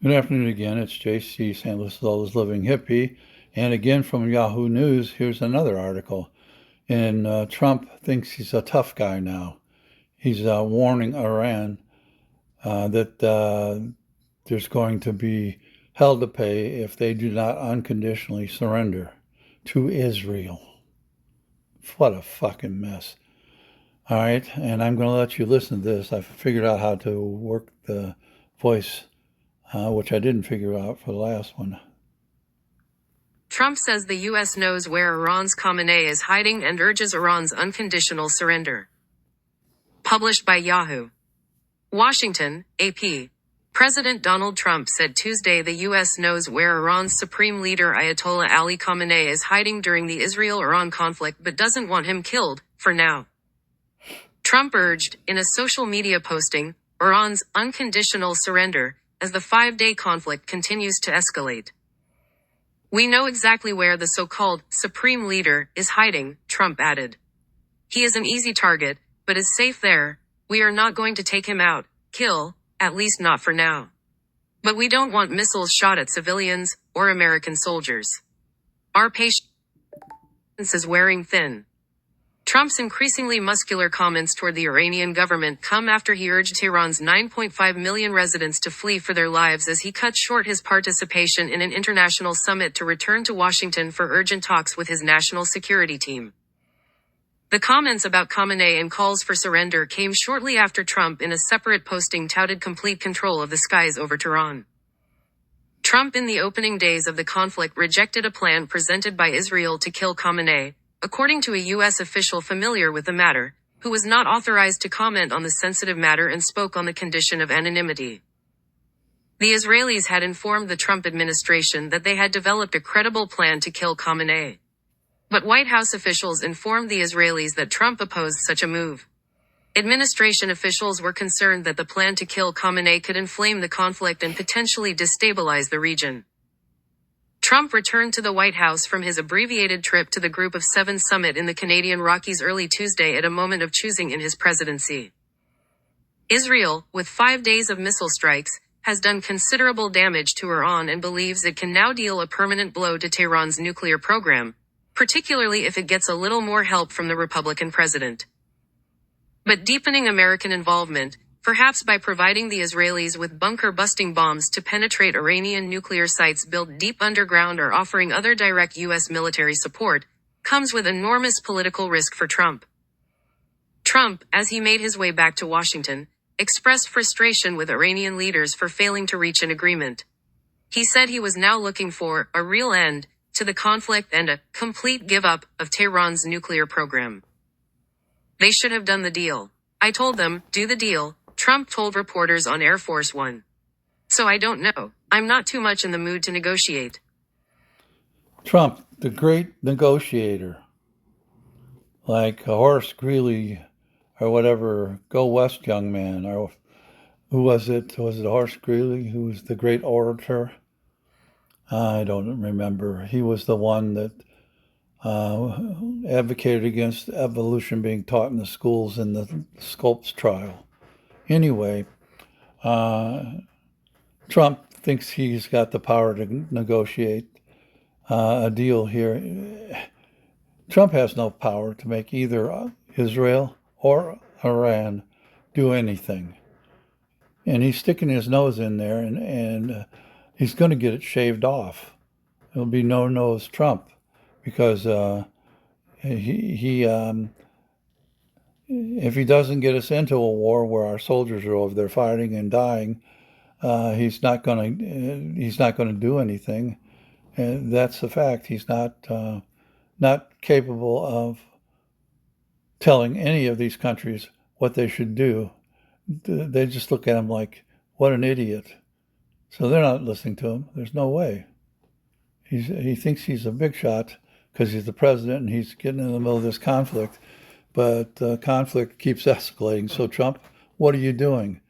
Good afternoon again. It's JC St. Louis Oldest Living Hippie. And again from Yahoo News, here's another article. And Trump thinks he's a tough guy now. He's warning Iran that there's going to be hell to pay if they do not unconditionally surrender to Israel. What a fucking mess. All right, and I'm going to let you listen to this. I figured out how to work the voice, which I didn't figure out for the last one. Trump says the U.S. knows where Iran's Khamenei is hiding and urges Iran's unconditional surrender. Published by Yahoo. Washington, AP. President Donald Trump said Tuesday the U.S. knows where Iran's supreme leader Ayatollah Ali Khamenei is hiding during the Israel-Iran conflict but doesn't want him killed, for now. Trump urged, in a social media posting, Iran's unconditional surrender, as the 5-day conflict continues to escalate. We know exactly where the so-called supreme leader is hiding, Trump added. He is an easy target, but is safe there. We are not going to take him out, kill, at least not for now. But we don't want missiles shot at civilians or American soldiers. Our patience is wearing thin. Trump's increasingly muscular comments toward the Iranian government come after he urged Tehran's 9.5 million residents to flee for their lives as he cut short his participation in an international summit to return to Washington for urgent talks with his national security team. The comments about Khamenei and calls for surrender came shortly after Trump in a separate posting touted complete control of the skies over Tehran. Trump in the opening days of the conflict rejected a plan presented by Israel to kill Khamenei, according to a U.S. official familiar with the matter, who was not authorized to comment on the sensitive matter and spoke on the condition of anonymity. The Israelis had informed the Trump administration that they had developed a credible plan to kill Khamenei. But White House officials informed the Israelis that Trump opposed such a move. Administration officials were concerned that the plan to kill Khamenei could inflame the conflict and potentially destabilize the region. Trump returned to the White House from his abbreviated trip to the Group of Seven summit in the Canadian Rockies early Tuesday at a moment of choosing in his presidency. Israel, with 5 days of missile strikes, has done considerable damage to Iran and believes it can now deal a permanent blow to Tehran's nuclear program, particularly if it gets a little more help from the Republican president. But deepening American involvement, perhaps by providing the Israelis with bunker-busting bombs to penetrate Iranian nuclear sites built deep underground or offering other direct U.S. military support, comes with enormous political risk for Trump. Trump, as he made his way back to Washington, expressed frustration with Iranian leaders for failing to reach an agreement. He said he was now looking for a real end to the conflict and a complete give-up of Tehran's nuclear program. They should have done the deal. I told them, do the deal, Trump told reporters on Air Force One. So I don't know. I'm not too much in the mood to negotiate. Trump, the great negotiator, like Horace Greeley or whatever, go west, young man, or who was it? Was it Horace Greeley who was the great orator? I don't remember. He was the one that advocated against evolution being taught in the schools in the Scopes trial. Anyway, Trump thinks he's got the power to negotiate a deal here. Trump has no power to make either Israel or Iran do anything. And he's sticking his nose in there, and he's going to get it shaved off. It'll be no-nose Trump because if he doesn't get us into a war where our soldiers are over there fighting and dying, he's not going to do anything. And that's the fact. He's not capable of telling any of these countries what they should do. They just look at him like, what an idiot. So they're not listening to him. There's no way. He thinks he's a big shot because he's the president and he's getting in the middle of this conflict. But the conflict keeps escalating. So Trump, what are you doing?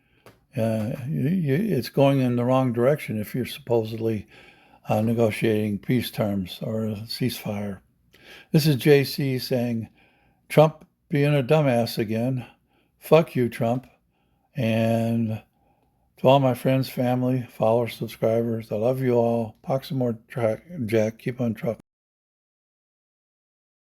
It's going in the wrong direction if you're supposedly negotiating peace terms or a ceasefire. This is JC saying, Trump being a dumbass again. Fuck you, Trump. And To all my friends, family, followers, subscribers, I love you all. Pox and more, Jack. Keep on trucking.